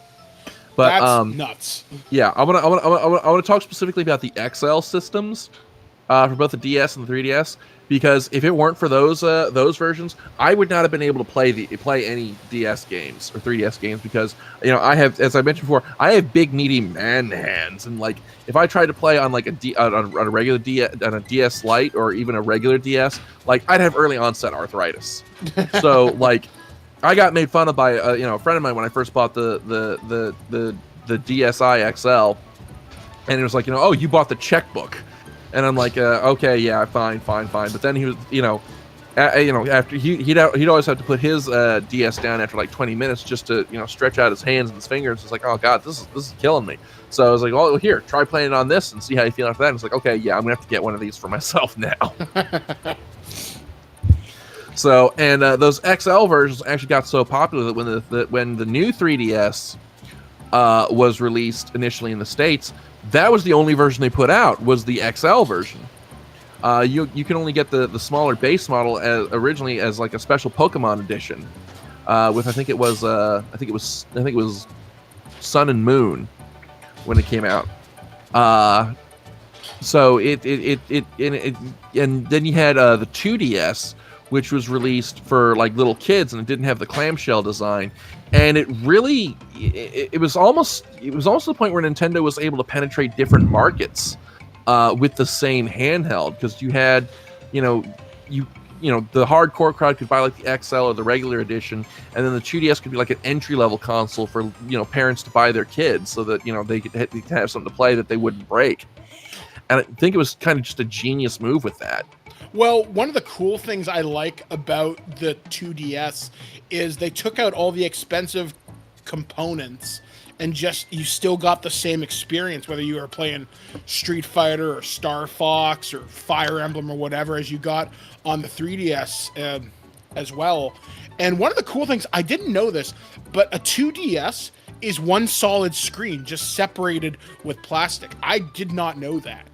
But that's nuts. Yeah, I want to talk specifically about the XL systems for both the DS and the 3DS, because if it weren't for those versions, I would not have been able to play any DS games or 3DS games, because I have, as I mentioned before, I have big meaty man hands, and like if I tried to play on like on a regular on a DS Lite or even a regular DS, like I'd have early onset arthritis. So like I got made fun of by a friend of mine when I first bought the DSi XL, and it was like, oh, you bought the checkbook. And I'm like, okay, yeah, fine. But then he was, after he'd always have to put his DS down after like 20 minutes just to stretch out his hands and his fingers. It's like, oh god, this is killing me. So I was like, well, here, try playing it on this and see how you feel after that. And it's like, okay, yeah, I'm gonna have to get one of these for myself now. So, and those XL versions actually got so popular that when the new 3DS was released initially in the States, that was the only version they put out, was the XL version. You can only get the smaller base model originally as like a special Pokemon edition, with I think it was Sun and Moon when it came out. So and then you had the 2DS, which was released for like little kids, and it didn't have the clamshell design. And it really, it was almost to the point where Nintendo was able to penetrate different markets with the same handheld, because you had, the hardcore crowd could buy like the XL or the regular edition, and then the 2DS could be like an entry level console for parents to buy their kids, so that they could have something to play that they wouldn't break. And I think it was kind of just a genius move with that. Well, one of the cool things I like about the 2DS is they took out all the expensive components, and you still got the same experience, whether you were playing Street Fighter or Star Fox or Fire Emblem or whatever, as you got on the 3DS as well. And one of the cool things, I didn't know this, but a 2DS is one solid screen, just separated with plastic. I did not know that.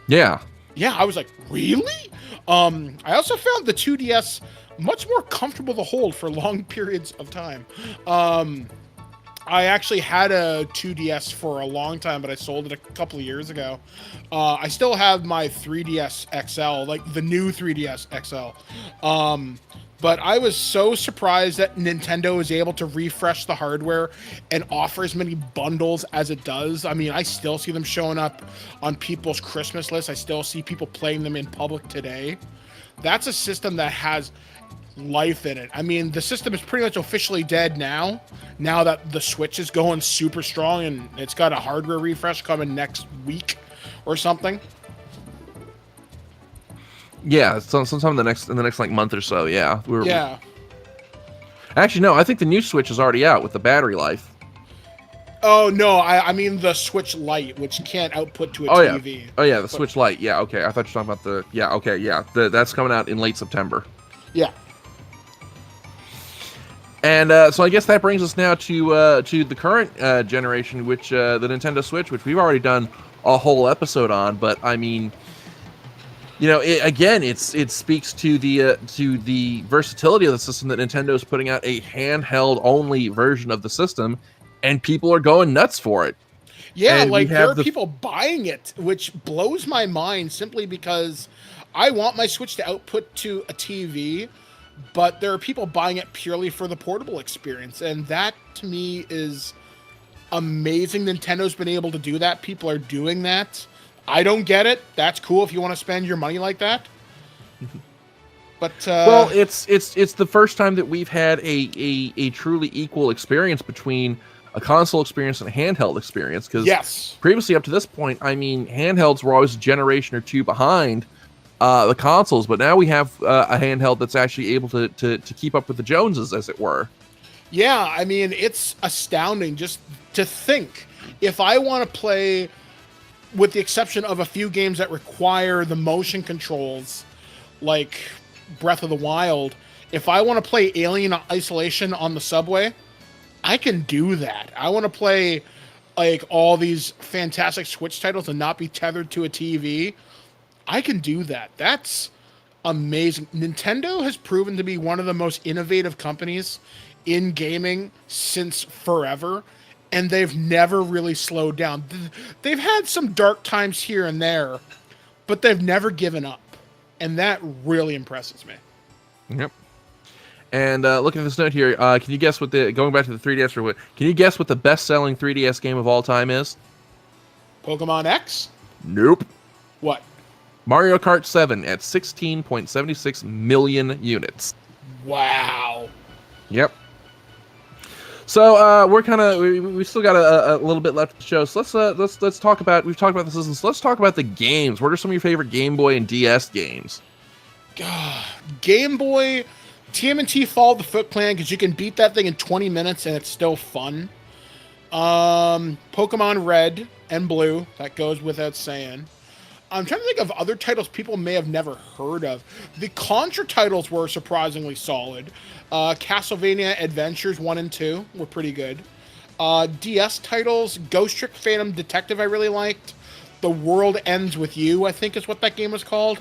Yeah. Yeah, I was like, really? I also found the 2DS much more comfortable to hold for long periods of time. I actually had a 2DS for a long time, but I sold it a couple of years ago. I still have my 3DS XL, like the new 3DS XL. But I was so surprised that Nintendo is able to refresh the hardware and offer as many bundles as it does. I mean, I still see them showing up on people's Christmas lists. I still see people playing them in public today. That's a system that has life in it. I mean, the system is pretty much officially dead now that the Switch is going super strong, and it's got a hardware refresh coming next week or something. Yeah, sometime in the next like month or so. Yeah. Yeah. Actually, no. I think the new Switch is already out with the battery life. Oh no, I mean the Switch Lite, which can't output to a TV. Oh yeah, the Switch Lite. Yeah. Okay. I thought you were talking about the. Yeah. Okay. Yeah. That's coming out in late September. Yeah. And so I guess that brings us now to the current generation, which the Nintendo Switch, which we've already done a whole episode on. But I mean, it speaks to the versatility of the system, that Nintendo is putting out a handheld only version of the system, and people are going nuts for it. Yeah, and like there are people buying it, which blows my mind, simply because I want my Switch to output to a TV, but there are people buying it purely for the portable experience, and that to me is amazing. Nintendo's been able to do that. People are doing that. I don't get it. That's cool if you want to spend your money like that. But well, it's the first time that we've had a truly equal experience between a console experience and a handheld experience. Because yes, previously up to this point, I mean, handhelds were always a generation or two behind the consoles, but now we have a handheld that's actually able to keep up with the Joneses, as it were. Yeah, I mean, it's astounding just to think. If I want to play, with the exception of a few games that require the motion controls, like Breath of the Wild, if I want to play Alien Isolation on the subway, I can do that. I want to play like all these fantastic Switch titles and not be tethered to a TV. I can do that. That's amazing. Nintendo has proven to be one of the most innovative companies in gaming since forever, and they've never really slowed down. They've had some dark times here and there, but they've never given up, and that really impresses me. Yep. And looking at this note here, can you guess what going back to the 3DS for what? Can you guess what the best-selling 3DS game of all time is? Pokemon X? Nope. What? Mario Kart 7 at 16.76 million units. Wow. Yep. So we're kind of we still got a little bit left to show. So let's talk about, we've talked about the systems. So let's talk about the games. What are some of your favorite Game Boy and DS games? Game Boy, TMNT Fall of the Foot Clan, because you can beat that thing in 20 minutes and it's still fun. Pokemon Red and Blue, that goes without saying. I'm trying to think of other titles people may have never heard of. The Contra titles were surprisingly solid. Castlevania Adventures 1 and 2 were pretty good. DS titles, Ghost Trick Phantom Detective I really liked. The World Ends With You, I think is what that game was called.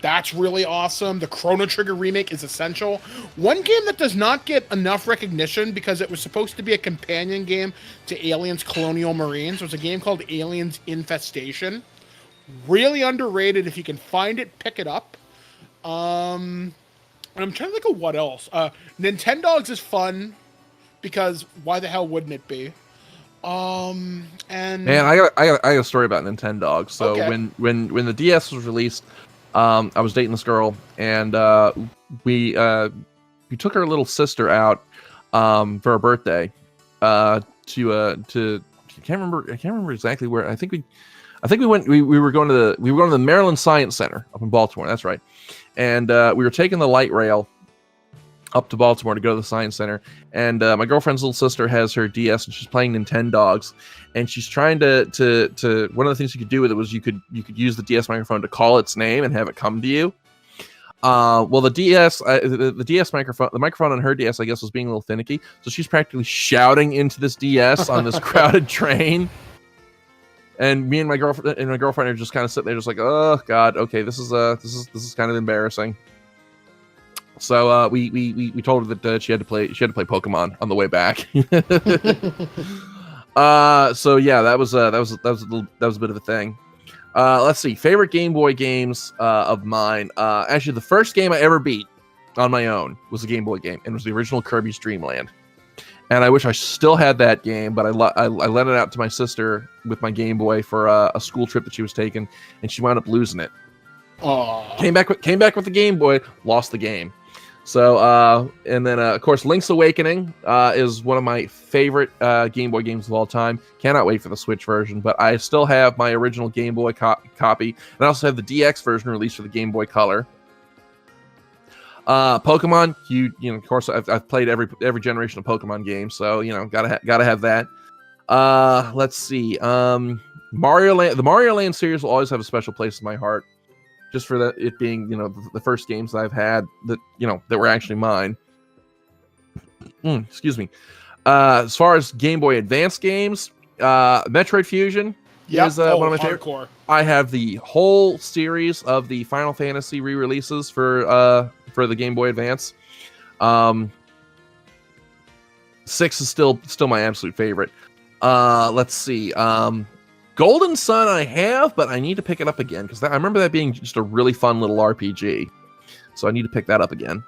That's really awesome. The Chrono Trigger remake is essential. One game that does not get enough recognition because it was supposed to be a companion game to Aliens Colonial Marines was a game called Aliens Infestation. Really underrated. If you can find it, pick it up. And I'm trying to think of what else. Nintendogs is fun because why the hell wouldn't it be? And man, I got a story about Nintendogs. So okay. when the DS was released, I was dating this girl, and we took her little sister out for her birthday to I can't remember exactly where. I think we went. We were going to the Maryland Science Center up in Baltimore. That's right. And we were taking the light rail up to Baltimore to go to the Science Center. And my girlfriend's little sister has her DS, and she's playing Nintendogs. And she's trying to one of the things you could do with it was you could use the DS microphone to call its name and have it come to you. Well, the DS, the DS microphone, the microphone on her DS, I guess, was being a little finicky. So she's practically shouting into this DS on this crowded train. And me and my girlfriend are just kind of sitting there, just like, oh god, okay, this is kind of embarrassing. So we told her that she had to play Pokemon on the way back. So yeah, that was a bit of a thing. Let's see, favorite Game Boy games of mine. Actually, the first game I ever beat on my own was a Game Boy game, and it was the original Kirby's Dream Land. And I wish I still had that game, but I lent it out to my sister with my Game Boy for a school trip that she was taking, and she wound up losing it. Aww. Came back with the Game Boy, lost the game. So and then of course Link's Awakening is one of my favorite Game Boy games of all time. Cannot wait for the Switch version, but I still have my original Game Boy copy, and I also have the DX version released for the Game Boy Color. Pokemon, of course I've played every generation of Pokemon games, so gotta have that. Let's see, Mario Land. The Mario Land series will always have a special place in my heart, just for that it being the first games that I've had that that were actually mine. Excuse me. As far as Game Boy Advance games, Metroid Fusion is one of my favorite. I have the whole series of the Final Fantasy re-releases for the Game Boy Advance. 6 is still my absolute favorite. Let's see. Golden Sun I have, but I need to pick it up again because I remember that being just a really fun little RPG. So I need to pick that up again.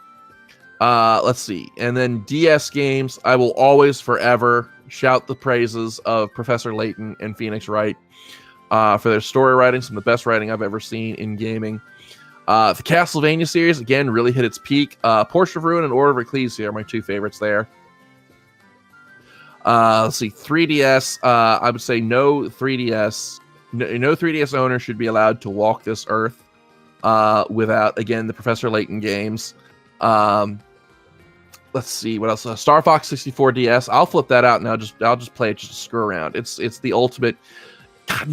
Let's see. And then DS games, I will always forever shout the praises of Professor Layton and Phoenix Wright for their story writing, some of the best writing I've ever seen in gaming. The Castlevania series, again, really hit its peak. Portrait of Ruin and Order of Ecclesia are my two favorites there. Let's see, 3DS. I would say no 3DS. No 3DS owner should be allowed to walk this earth without, again, the Professor Layton games. Let's see what else. Star Fox 64 DS. I'll flip that out and I'll just play it just to screw around. It's the ultimate. God,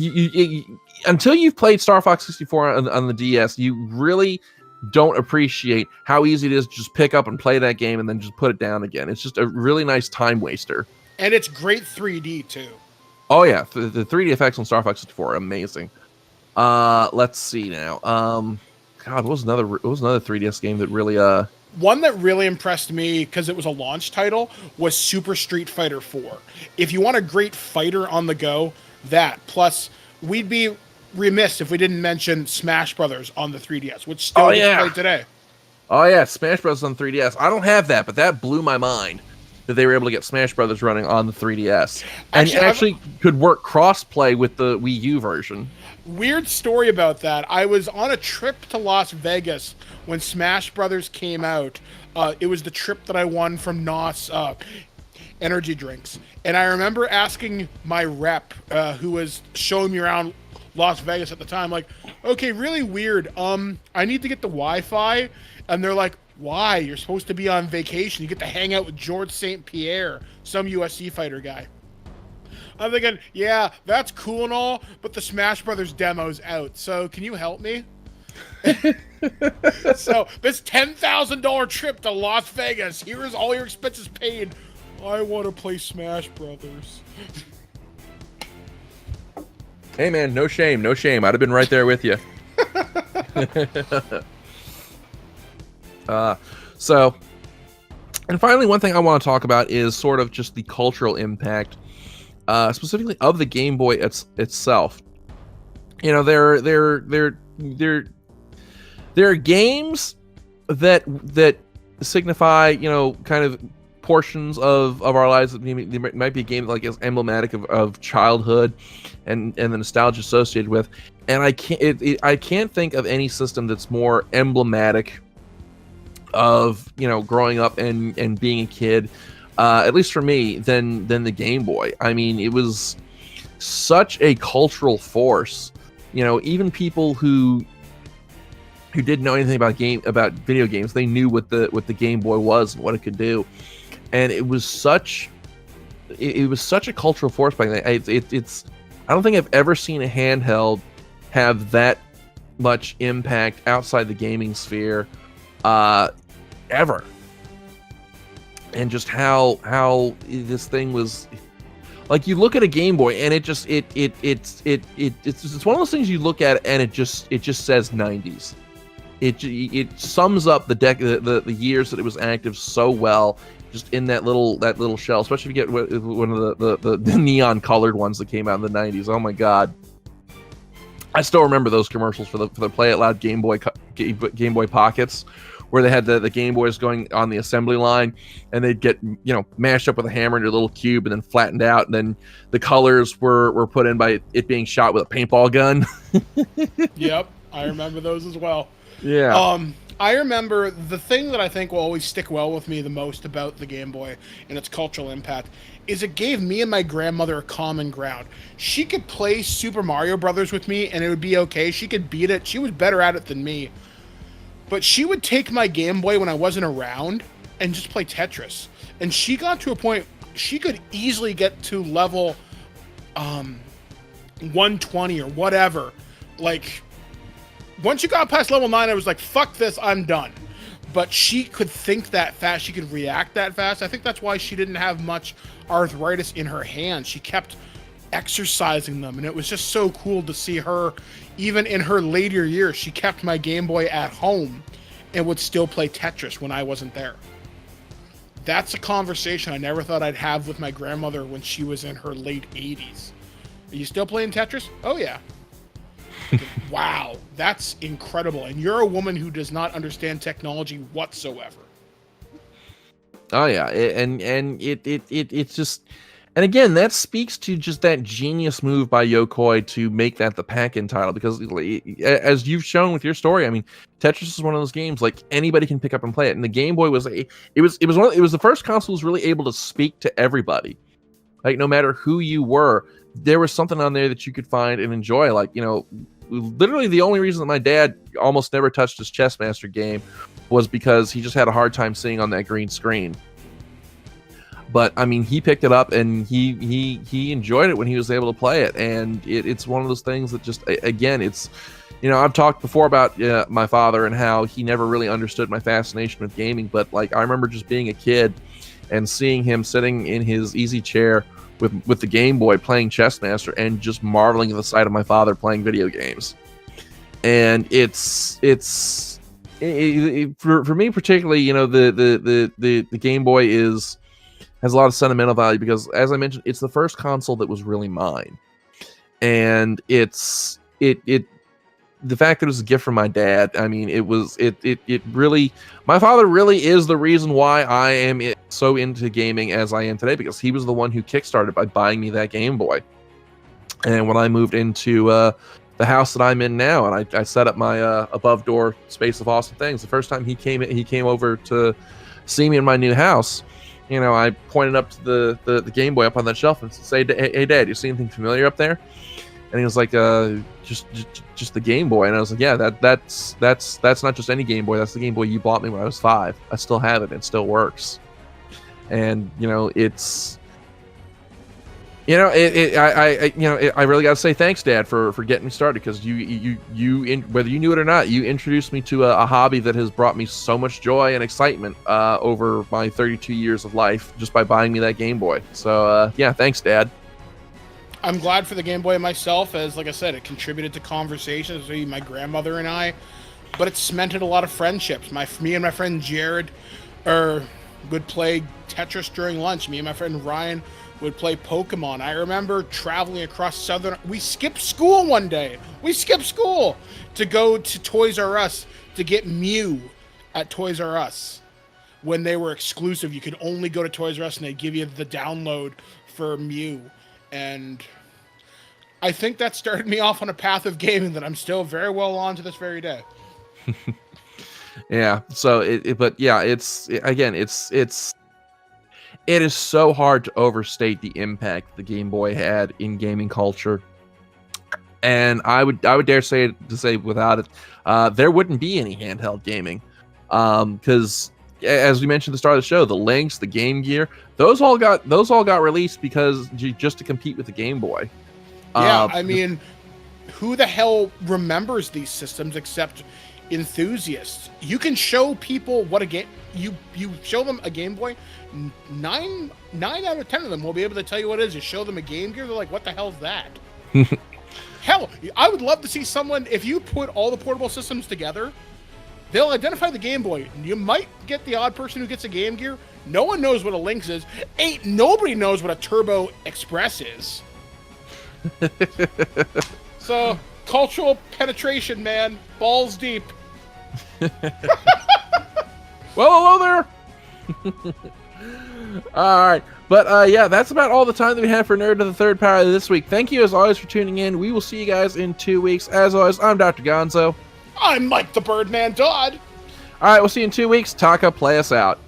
until you've played Star Fox 64 on the DS, you really don't appreciate how easy it is to just pick up and play that game and then just put it down again. It's just a really nice time waster. And it's great 3D too. Oh yeah, the 3D effects on Star Fox 64 are amazing. Let's see now. God, what was another 3DS game that really One that really impressed me because it was a launch title was Super Street Fighter 4. If you want a great fighter on the go, that plus we'd be remiss if we didn't mention Smash Brothers on the 3DS, which still gets played today. Oh yeah, Smash Brothers on 3DS. I don't have that, but that blew my mind that they were able to get Smash Brothers running on the 3DS, and actually could work cross-play with the Wii U version. Weird story about that. I was on a trip to Las Vegas when Smash Brothers came out. It was the trip that I won from NOS energy drinks. And I remember asking my rep, who was showing me around Las Vegas at the time, like, okay, really weird. I need to get the Wi-Fi. And they're like, why? You're supposed to be on vacation. You get to hang out with George St. Pierre, some USC fighter guy. I'm thinking, yeah, that's cool and all, but the Smash Brothers demo's out. So can you help me? So this $10,000 trip to Las Vegas, here is all your expenses paid. I want to play Smash Brothers. Hey man, no shame. I'd have been right there with you. So, and finally, one thing I want to talk about is sort of just the cultural impact, specifically of the Game Boy itself. You know, there are games that signify, you know, kind of portions of our lives that might be a game like is emblematic of childhood and the nostalgia associated with. And I can't think of any system that's more emblematic of, you know, growing up and being a kid, at least for me, than the Game Boy. I mean, it was such a cultural force. You know, even people who didn't know anything about video games, they knew what the Game Boy was and what it could do. And it was such a cultural force back then. It's I don't think I've ever seen a handheld have that much impact outside the gaming sphere ever. And just how this thing was, like, you look at a Game Boy and it's one of those things you look at and it just says 90s. It sums up the years that it was active so well, just in that little shell. Especially if you get one of the neon colored ones that came out in the 90s. Oh my god, I still remember those commercials for the Play It Loud Game Boy Pockets, where they had the Game Boys going on the assembly line, and they'd get, you know, mashed up with a hammer into a little cube and then flattened out, and then the colors were put in by it being shot with a paintball gun. Yep, I remember those as well. Yeah. I remember the thing that I think will always stick well with me the most about the Game Boy and its cultural impact is it gave me and my grandmother a common ground. She could play Super Mario Brothers with me and it would be okay. She could beat it. She was better at it than me. But she would take my Game Boy when I wasn't around and just play Tetris. And she got to a point she could easily get to level 120 or whatever. Like, once you got past level 9, I was like, fuck this, I'm done. But she could think that fast. She could react that fast. I think that's why she didn't have much arthritis in her hands. She kept exercising them. And it was just so cool to see her, even in her later years, she kept my Game Boy at home and would still play Tetris when I wasn't there. That's a conversation I never thought I'd have with my grandmother when she was in her late 80s. Are you still playing Tetris? Oh, yeah. Wow, that's incredible. And you're a woman who does not understand technology whatsoever. Oh yeah, it's just, and again, that speaks to just that genius move by Yokoi to make that the pack-in title, because as you've shown with your story, I mean, Tetris is one of those games like anybody can pick up and play it, and the Game Boy was it was the first console that was really able to speak to everybody, like no matter who you were, there was something on there that you could find and enjoy. Like, you know, literally the only reason that my dad almost never touched his Chessmaster game was because he just had a hard time seeing on that green screen. But I mean, he picked it up and he enjoyed it when he was able to play it. And it's one of those things that just, again, it's, you know, I've talked before about my father and how he never really understood my fascination with gaming. But like, I remember just being a kid and seeing him sitting in his easy chair with the Game Boy playing Chessmaster and just marveling at the sight of my father playing video games. And for me particularly, you know, the Game Boy has a lot of sentimental value because, as I mentioned, it's the first console that was really mine. And the fact that it was a gift from my dad, I mean, it really, my father really is the reason why I am so into gaming as I am today, because he was the one who kickstarted by buying me that Game Boy. And when I moved into the house that I'm in now, and I set up my above door space of awesome things, the first time he came over to see me in my new house, you know, I pointed up to the Game Boy up on that shelf and said, hey Dad, you see anything familiar up there? And he was like, just the Game Boy. And I was like, yeah, that's not just any Game Boy. That's the Game Boy you bought me when I was 5. I still have it. It still works. And you know, it's, you know, I really got to say thanks, Dad, for getting me started, because you whether you knew it or not, you introduced me to a hobby that has brought me so much joy and excitement over my 32 years of life, just by buying me that Game Boy. So yeah, thanks, Dad. I'm glad for the Game Boy myself, as like I said, it contributed to conversations between my grandmother and I, but it cemented a lot of friendships. Me and my friend Jared would play Tetris during lunch. Me and my friend Ryan would play Pokemon. I remember traveling across we skipped school one day. We skipped school to go to Toys R Us to get Mew at Toys R Us. When they were exclusive, you could only go to Toys R Us and they'd give you the download for Mew. And I think that started me off on a path of gaming that I'm still very well on to this very day. Yeah. So but yeah, it is so hard to overstate the impact the Game Boy had in gaming culture. And I would dare say without it, there wouldn't be any handheld gaming. Because as we mentioned at the start of the show, the Lynx, the Game Gear, those all got released because just to compete with the Game Boy. Yeah, I mean, who the hell remembers these systems except enthusiasts? You can show people what a game you show them a Game Boy, 9 out of 10 of them will be able to tell you what it is. You show them a Game Gear, they're like, "What the hell's that?" Hell, I would love to see someone, if you put all the portable systems together, they'll identify the Game Boy. You might get the odd person who gets a Game Gear. No one knows what a Lynx is. Nobody knows what a Turbo Express is. So, cultural penetration, man. Balls deep. Well, hello there. All right. But yeah, that's about all the time that we have for Nerd of the Third Power this week. Thank you as always for tuning in. We will see you guys in 2 weeks. As always, I'm Dr. Gonzo. I'm Mike the Birdman Dodd. All right, we'll see you in 2 weeks. Taka, play us out.